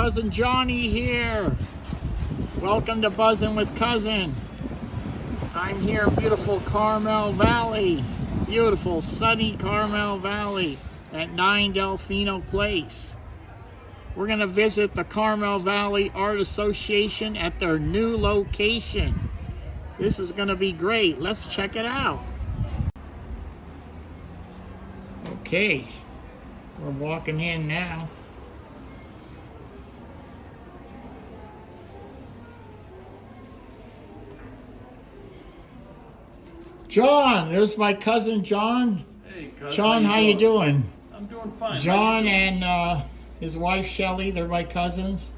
Cousin Johnny here. Welcome to Buzzing with Cousin. I'm here in beautiful Carmel Valley. Beautiful sunny Carmel Valley at 9 Delfino Place. We're going to visit the Carmel Valley Art Association at their new location. This is going to be great. Let's check it out. Okay, we're walking in now. John, there's my cousin John. Hey, cousin. John, how you doing? I'm doing fine. John and his wife Shelly, they're my cousins.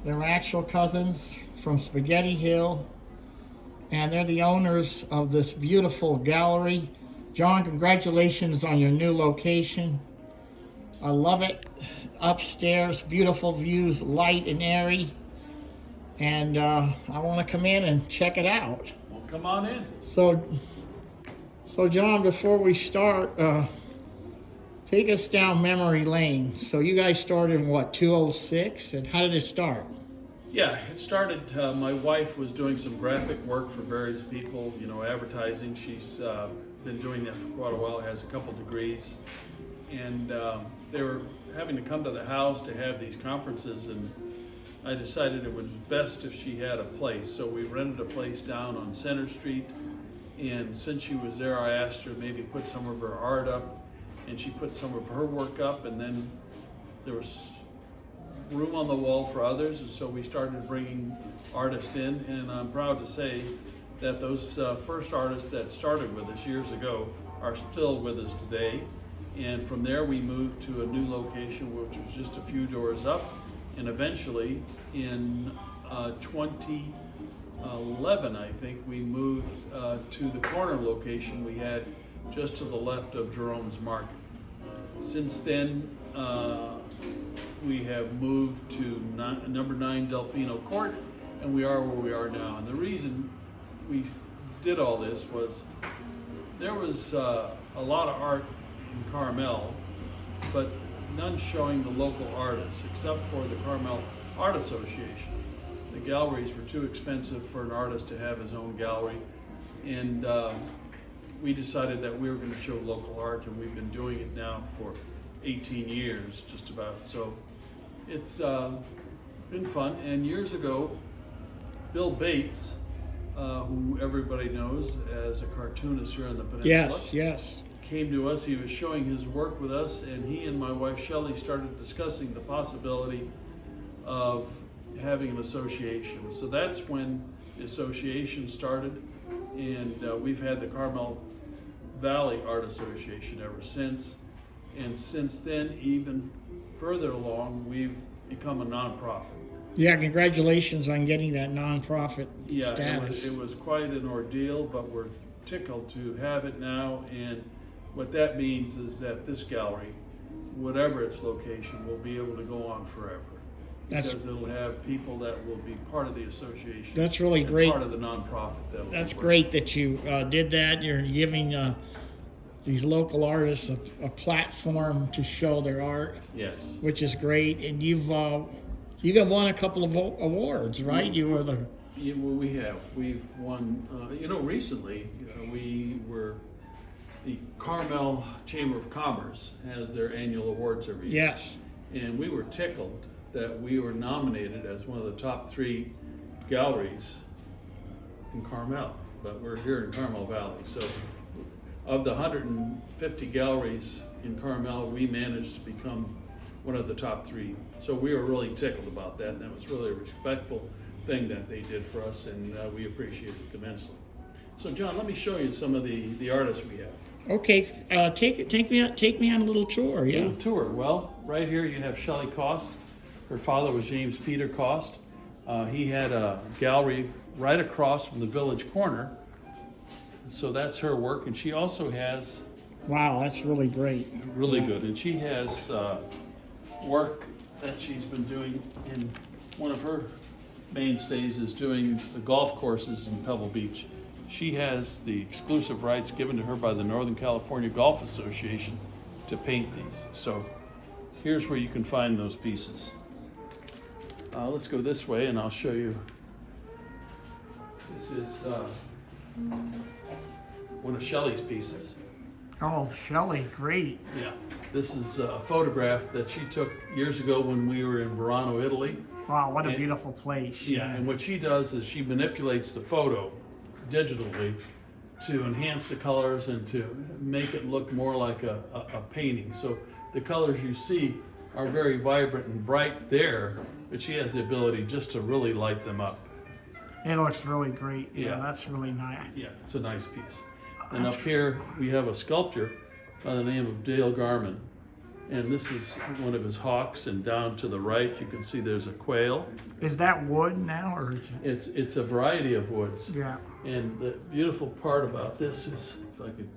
They're actual cousins from Spaghetti Hill. And they're the owners of this beautiful gallery. John, congratulations on your new location. I love it. Upstairs, beautiful views, light and airy. And I want to come in and check it out. Well, come on in. So John, before we start, take us down memory lane. So you guys started in what, 2006? And how did it start? Yeah, it started, my wife was doing some graphic work for various people, you know, advertising. She's been doing that for quite a while, has a couple degrees. And they were having to come to the house to have these conferences, and I decided it would be best if she had a place. So we rented a place down on Center Street, and since she was there, I asked her maybe put some of her art up, and she put some of her work up, and then there was room on the wall for others, and so we started bringing artists in, and I'm proud to say that those first artists that started with us years ago are still with us today. And from there we moved to a new location, which was just a few doors up, and eventually in 2011, I think, we moved to the corner location we had just to the left of Jerome's Market. Since then, we have moved to number 9 Delfino Court, and we are where we are now. And the reason we did all this was there was a lot of art in Carmel, but none showing the local artists, except for the Carmel Art Association. The galleries were too expensive for an artist to have his own gallery, and we decided that we were going to show local art, and we've been doing it now for 18 years, just about. So it's been fun. And years ago, Bill Bates, who everybody knows as a cartoonist here on the peninsula, Yes. came to us. He was showing his work with us, and he and my wife Shelly started discussing the possibility of having an association. So that's when the association started, and we've had the Carmel Valley Art Association ever since. And since then, even further along, we've become a nonprofit. Yeah, congratulations on getting that nonprofit status. It was quite an ordeal, but we're tickled to have it now. And what that means is that this gallery, whatever its location, will be able to go on forever. Because it'll have people that will be part of the association. That's really great. Part of the nonprofit. That's great that you did that. You're giving these local artists a platform to show their art. Yes. Which is great. And you've won a couple of awards, right? You were the... Yeah, well, we have. We've won, recently we were, the Carmel Chamber of Commerce has their annual awards every year. Yes. And we were tickled that we were nominated as one of the top 3 galleries in Carmel, but we're here in Carmel Valley. So of the 150 galleries in Carmel, we managed to become one of the top 3. So we were really tickled about that, and that was really a respectful thing that they did for us, and we appreciate it immensely. So John, let me show you some of the artists we have. Okay, take me on a little tour. Yeah. Little tour. Well, right here you have Shelley Cost. Her father was James Peter Cost. He had a gallery right across from the Village Corner. So that's her work, and she also has... Wow, that's really great. Really good. And she has work that she's been doing, in one of her mainstays is doing the golf courses in Pebble Beach. She has the exclusive rights given to her by the Northern California Golf Association to paint these. So here's where you can find those pieces. Let's go this way and I'll show you. This is one of Shelley's pieces. Oh, Shelley, great. Yeah, this is a photograph that she took years ago when we were in Verano, Italy. Wow, what a beautiful place. Yeah, and what she does is she manipulates the photo digitally to enhance the colors and to make it look more like a painting. So the colors you see are very vibrant and bright there, but she has the ability just to really light them up. It looks really great. Yeah, Yeah. that's really nice. Yeah, it's a nice piece. And up here we have a sculptor by the name of Dale Garman. And this is one of his hawks, and down to the right you can see there's a quail. Is that wood now, or is it? It's a variety of woods. Yeah. And the beautiful part about this is, if I could,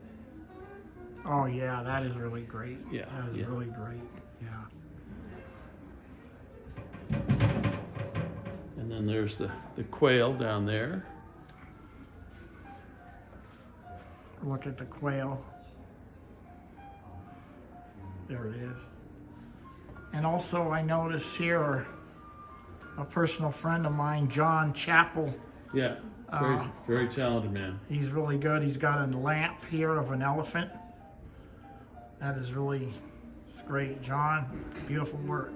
Oh yeah, that is really great. Yeah, That is yeah. really great. Yeah. and then there's the quail down there. Look at the quail. There it is. And also I notice here a personal friend of mine, John Chappell. Yeah, very talented man. He's really good. He's got a lamp here of an elephant. That is really, it's great. John, beautiful work.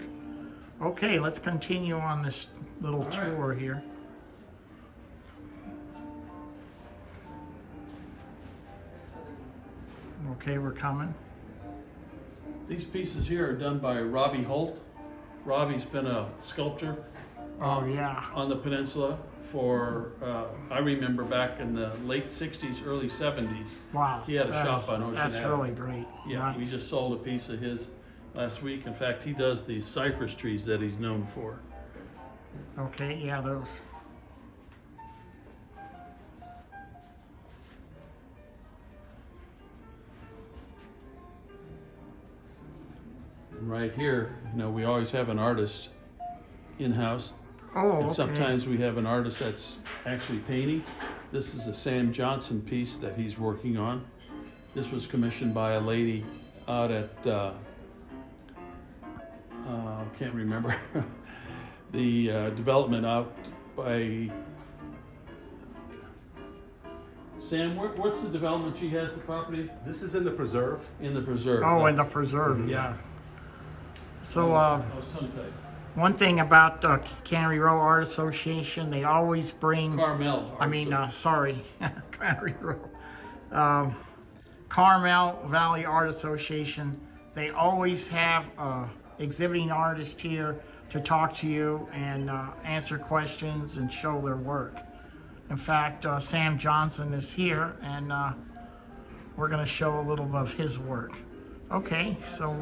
Okay, let's continue on this little All right. tour here. Okay, we're coming. These pieces here are done by Robbie Holt. Robbie's been a sculptor Oh yeah. on the peninsula for, I remember back in the late 60s, early 70s. Wow. He had a that shop is- on Ocean That's Avenue. really great. Yeah, Nice. we just sold a piece of his last week. In fact, he does these cypress trees that he's known for. Okay, yeah, those. And right here, we always have an artist in-house. Oh, okay. And sometimes we have an artist that's actually painting. This is a Sam Johnson piece that he's working on. This was commissioned by a lady out at, can't remember, the development out by, Sam, what's the development she has the property? This is in the preserve. In the preserve. Oh, in the preserve, yeah. So, I was tongue-tied. one thing about Cannery Row Art Association, they always bring, Carmel. sorry, Cannery Row. Carmel Valley Art Association, they always have exhibiting artists here to talk to you and answer questions and show their work. In fact, Sam Johnson is here, and we're going to show a little of his work. Okay, so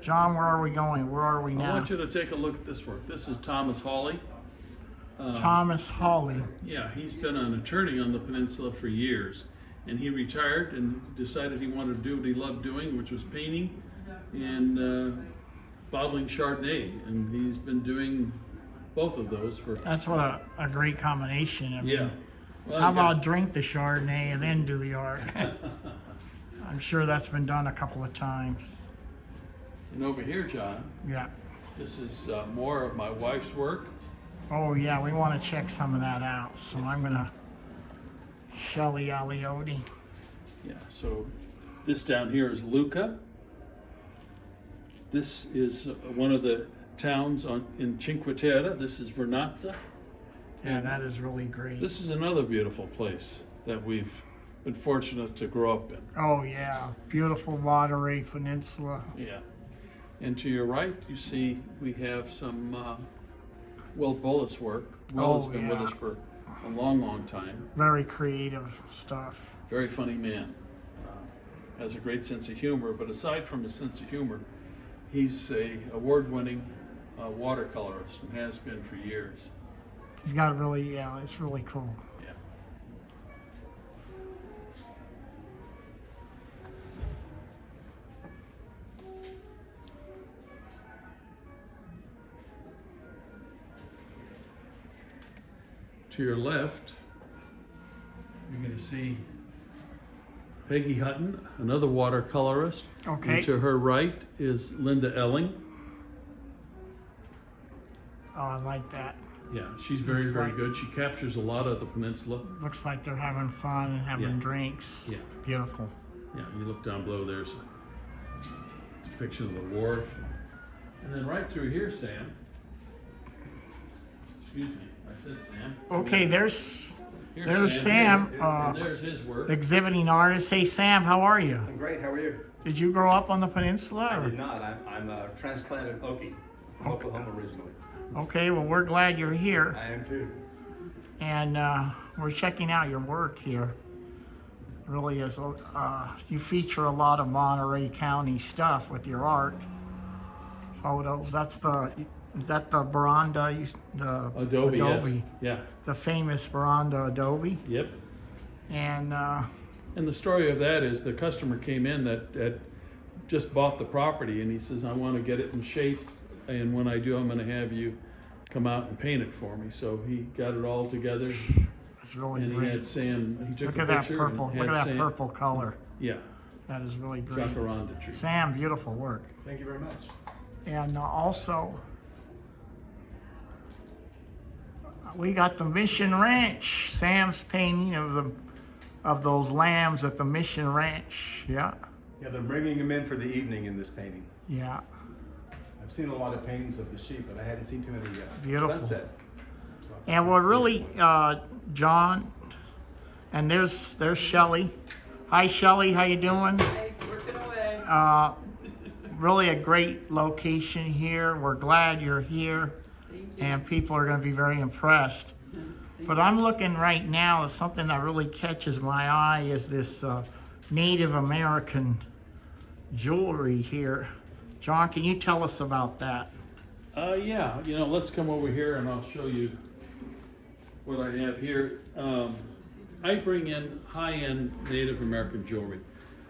John, where are we going? Where are we I now? want you to take a look at this work. This is Thomas Hawley. Thomas Hawley. Yeah, he's been an attorney on the peninsula for years, and he retired and decided he wanted to do what he loved doing, which was painting and bottling Chardonnay, and he's been doing both of those for. That's what a great combination. I mean, Yeah. Well, how you got- about drink the Chardonnay and then do the art? I'm sure that's been done a couple of times. And over here, John, Yeah. this is more of my wife's work. Oh yeah, we want to check some of that out. So I'm gonna Shelley Aliotti. Yeah, so this down here is Lucca. This is one of the towns in Cinque Terre. This is Vernazza. Yeah, that is really great. This is another beautiful place that we've been fortunate to grow up in. Oh yeah, beautiful Waterway Peninsula. Yeah. And to your right, you see we have some Will Bullis work. Will has Oh, been with yeah. us for a long, long time. Very creative stuff. Very funny man. Has a great sense of humor, but aside from his sense of humor, he's a award-winning watercolorist and has been for years. He's got really, yeah, it's really cool. Yeah. To your left, you're going to see Peggy Hutton, another watercolorist. Okay. And to her right is Linda Elling. Oh, I like that. Yeah, she's very, Looks very like- good. She captures a lot of the peninsula. Looks like they're having fun and having Yeah. drinks. Yeah. Beautiful. Yeah, you look down below, there's a depiction of the wharf. And then right through here, Sam. Excuse me, I said Sam. Okay, there's Here's Sam, Here. And there's his work. exhibiting artist. Hey, Sam, how are you? I'm great. How are you? Did you grow up on the peninsula? I or- did not. I'm a transplanted Okie, from Oklahoma originally. Okay, well, we're glad you're here. I am too. And we're checking out your work here. Really is, you feature a lot of Monterey County stuff with your art. Photos, is that the veranda, the Adobe, yes. Yeah, the famous veranda adobe? yep. And And the story of that is the customer came in that had just bought the property and he says, I want to get it in shape. And when I do, I'm going to have you come out and paint it for me. So he got it all together it's really and he great. had Sam, he took Look a at that picture. purple, and look had at that Sam- purple color. Yeah, That is really great. jacaranda tree. Sam, beautiful work. Thank you very much. And also, we got the Mission Ranch. Sam's painting of those lambs at the Mission Ranch. Yeah, Yeah, they're bringing them in for the evening in this painting. yeah. I've seen a lot of paintings of the sheep, but I hadn't seen too many Beautiful. sunset. So, And we're really, John, and there's Shelley. Hi, Shelley. How you doing? Hey, working away. Really a great location here. We're glad you're here, Thank you. and people are going to be very impressed. But I'm looking right now at something that really catches my eye is this Native American jewelry here. John, can you tell us about that? Yeah, let's come over here and I'll show you what I have here. I bring in high-end Native American jewelry.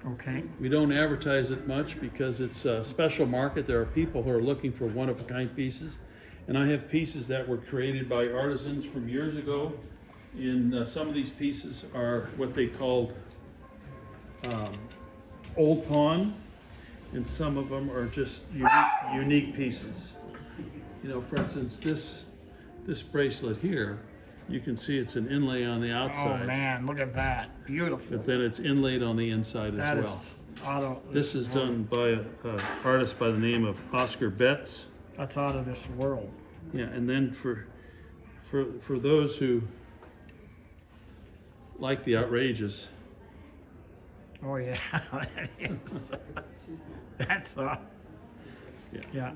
Okay. We don't advertise it much because it's a special market. There are people who are looking for one-of-a-kind pieces. And I have pieces that were created by artisans from years ago. And some of these pieces are what they called old pawn. And some of them are just unique pieces. For instance, this bracelet here, you can see it's an inlay on the outside. Oh man, look at that. Beautiful. But then it's inlaid on the inside That as well. is auto. This is done by an artist by the name of Oscar Betts. That's out of this world. Yeah, and then for those who like the outrageous, Oh yeah. That is- That's yeah.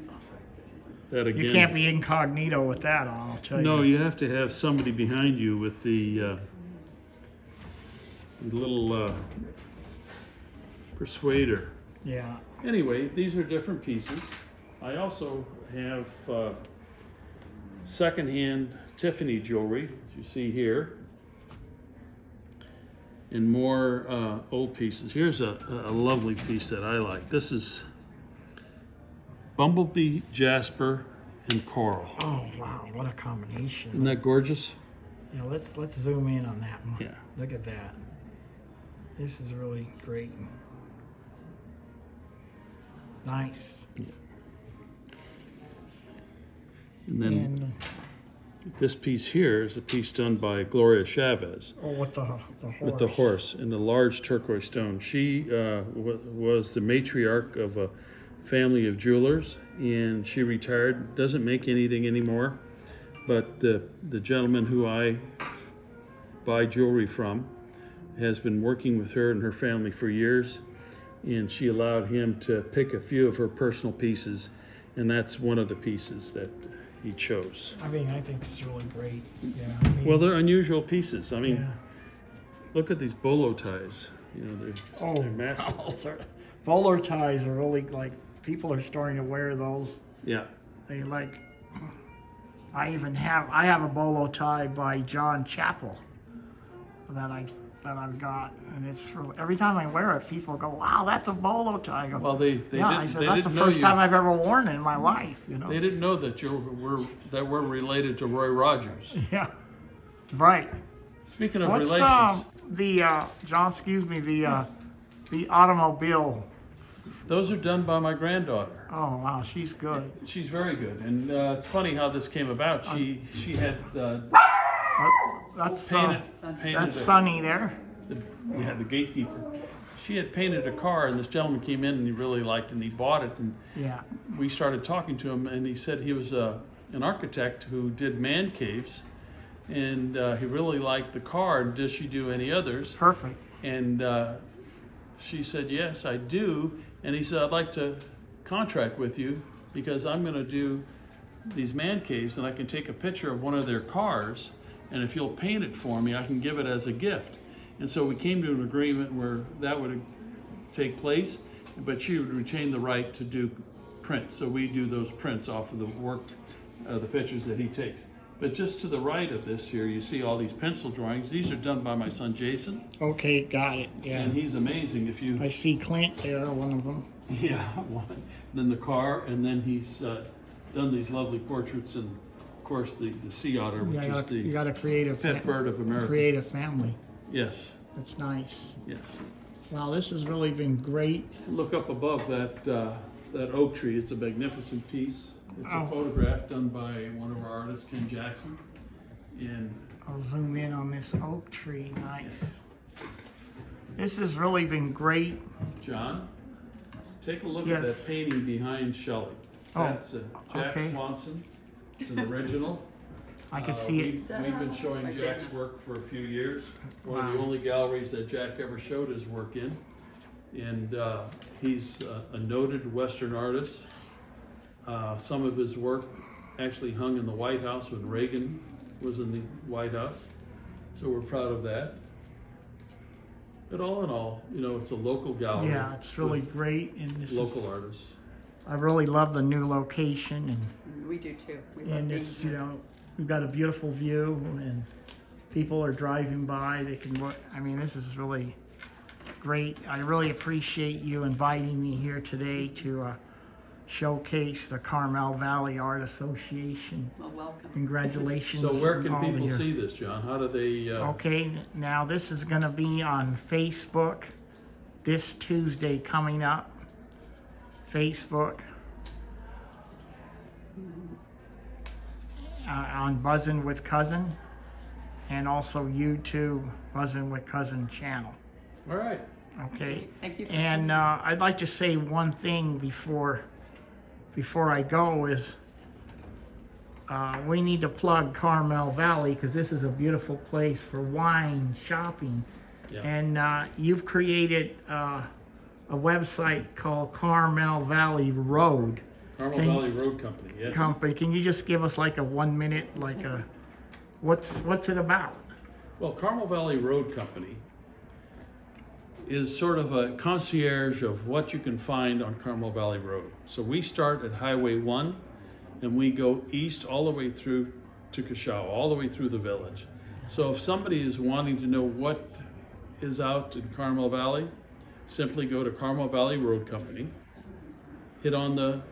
that again. You can't be incognito with that on, I'll tell you. No, you have to have somebody behind you with the little persuader. Yeah. Anyway, these are different pieces. I also have secondhand Tiffany jewelry, as you see here, and more old pieces. Here's a lovely piece that I like. This is bumblebee, jasper, and coral. Oh wow, what a combination. Isn't that gorgeous? Let's zoom in on that one. Yeah. Look at that. This is really great. Nice. And then And this piece here is a piece done by Gloria Chavez. with the horse. With the horse and the large turquoise stone. She was the matriarch of a family of jewelers, and she retired, doesn't make anything anymore. But the gentleman who I buy jewelry from has been working with her and her family for years, and she allowed him to pick a few of her personal pieces, and that's one of the pieces that he chose. I mean, I think it's really great. Yeah. I mean, Well, they're unusual pieces. I mean, yeah. look at these bolo ties. They're massive. Bowler ties are really like people are starting to wear those. Yeah. They like. I have a bolo tie by John Chappell that I've got, and it's really, every time I wear it, people go, "Wow, that's a bolo tie." I go, Well, they yeah, I didn't, said they that's the didn't know first you. time I've ever worn it in my life. They didn't know that we're related to Roy Rogers. Yeah, right. Speaking of What's relations, the John? Excuse me. The automobile Those are done by my granddaughter. Oh, wow, she's good. She's very good, and it's funny how this came about. She had That's, painted that's a- Sunny there. the gatekeeper. She had painted a car, and this gentleman came in and he really liked it, and he bought it. And Yeah. we started talking to him, and he said he was an architect who did man caves, and he really liked the car. Does she do any others? Perfect. And she said, yes, I do. And he said, I'd like to contract with you because I'm going to do these man caves, and I can take a picture of one of their cars, and if you'll paint it for me, I can give it as a gift. And so we came to an agreement where that would take place, but she would retain the right to do prints. So we do those prints off of the work, the pictures that he takes. But just to the right of this here, you see all these pencil drawings. These are done by my son Jason, Okay, got it. Yeah. and he's amazing. If you I see Clint there, one of them. yeah, one. Then the car, and then he's done these lovely portraits, and of course the sea otter, which Yeah, is you the got a creative, pet bird of America. creative family. Yes, That's nice. yes. Wow, this has really been great. Look up above that oak tree. It's a magnificent piece. It's Oh. a photograph done by one of our artists, Ken Jackson. And I'll zoom in on this oak tree. Nice. This has really been great. John, take a look at Yes. that painting behind Shelley. Oh, That's Jack okay. Swanson. It's an original. I can see it. We've been showing Right Jack's there. work for a few years. One of the Wow. only galleries that Jack ever showed his work in. And he's a noted Western artist. Some of his work actually hung in the White House when Reagan was in the White House. So we're proud of that. But all in all, you know, it's a local gallery. Yeah, it's really with great. And this local artists. I really love the new location, We do too. We love and being it's, here. you know, we've got a beautiful view, and people are driving by. They can look. I mean, this is really great. I really appreciate you inviting me here today to showcase the Carmel Valley Art Association. Well, welcome. Congratulations. So where on can all people your- see this, John? How do they? Okay, now this is going to be on Facebook this Tuesday coming up. Facebook. On Buzzin' with Cousin, and also YouTube Buzzin' with Cousin channel. All right. Okay. Thank you. For And I'd like to say one thing before I go is we need to plug Carmel Valley because this is a beautiful place for wine shopping. Yeah. And you've created a website called Carmel Valley Road Carmel Can- Valley Road Company. Yes. Company. Can you just give us like a 1 minute, like a what's it about? Well, Carmel Valley Road Company is sort of a concierge of what you can find on Carmel Valley Road. So we start at Highway 1 and we go east all the way through to Kashawa, all the way through the village. So if somebody is wanting to know what is out in Carmel Valley, simply go to Carmel Valley Road Company, hit on the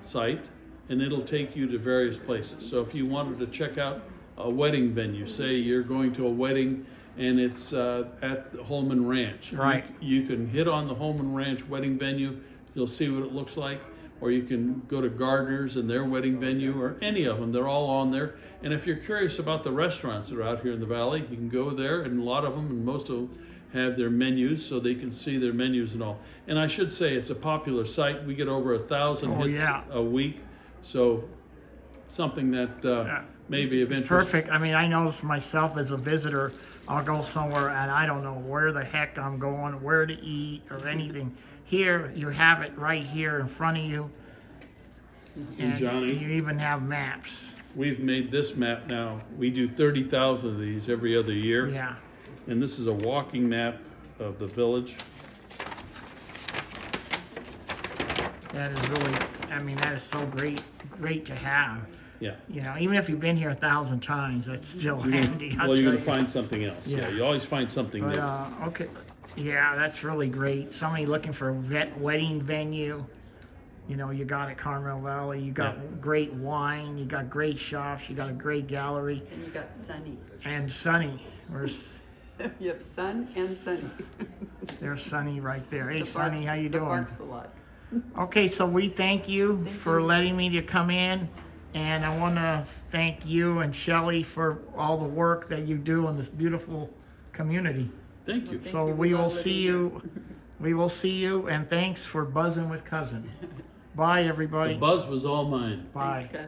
site, and it'll take you to various places. So if you wanted to check out a wedding venue, say you're going to a wedding and it's at the Holman Ranch. Right. You can hit on the Holman Ranch wedding venue, you'll see what it looks like, or you can go to Gardner's and their wedding venue, or any of them, they're all on there. And if you're curious about the restaurants that are out here in the valley, you can go there, and a lot of them, and most of them, have their menus so they can see their menus and all. And I should say it's a popular site. We get over 1,000 Oh, hits yeah. a week, so something that may be of interest. Perfect. I mean, I notice myself as a visitor, I'll go somewhere and I don't know where the heck I'm going, where to eat or anything. Here, you have it right here in front of you. And Johnny, you even have maps. we've made this map now. We do 30,000 of these every other year. Yeah. And this is a walking map of the village. That is really, I mean, that is so great to have. Yeah. You know, even if you've been here 1,000 times, that's still handy. I'll Well, tell you're you. gonna find something else. Yeah, Yeah. you always find something But, new. okay, yeah, that's really great. Somebody looking for a wedding venue, you know, you got it, Carmel Valley. You got Yeah. great wine. You got great shops. You got a great gallery. And you got Sunny. And Sunny, You have Sun and Sunny. there's Sunny right there. Hey, The Sunny, barks- how you the doing? barks a lot. Okay, so we thank you Thank for you. letting me to come in, and I want to thank you and Shelley for all the work that you do in this beautiful community. Thank you. Thank So you. we will love see living you. We will see you, and thanks for buzzing with Cousin. Bye, The everybody. buzz was all mine. Bye. Thanks, Gus.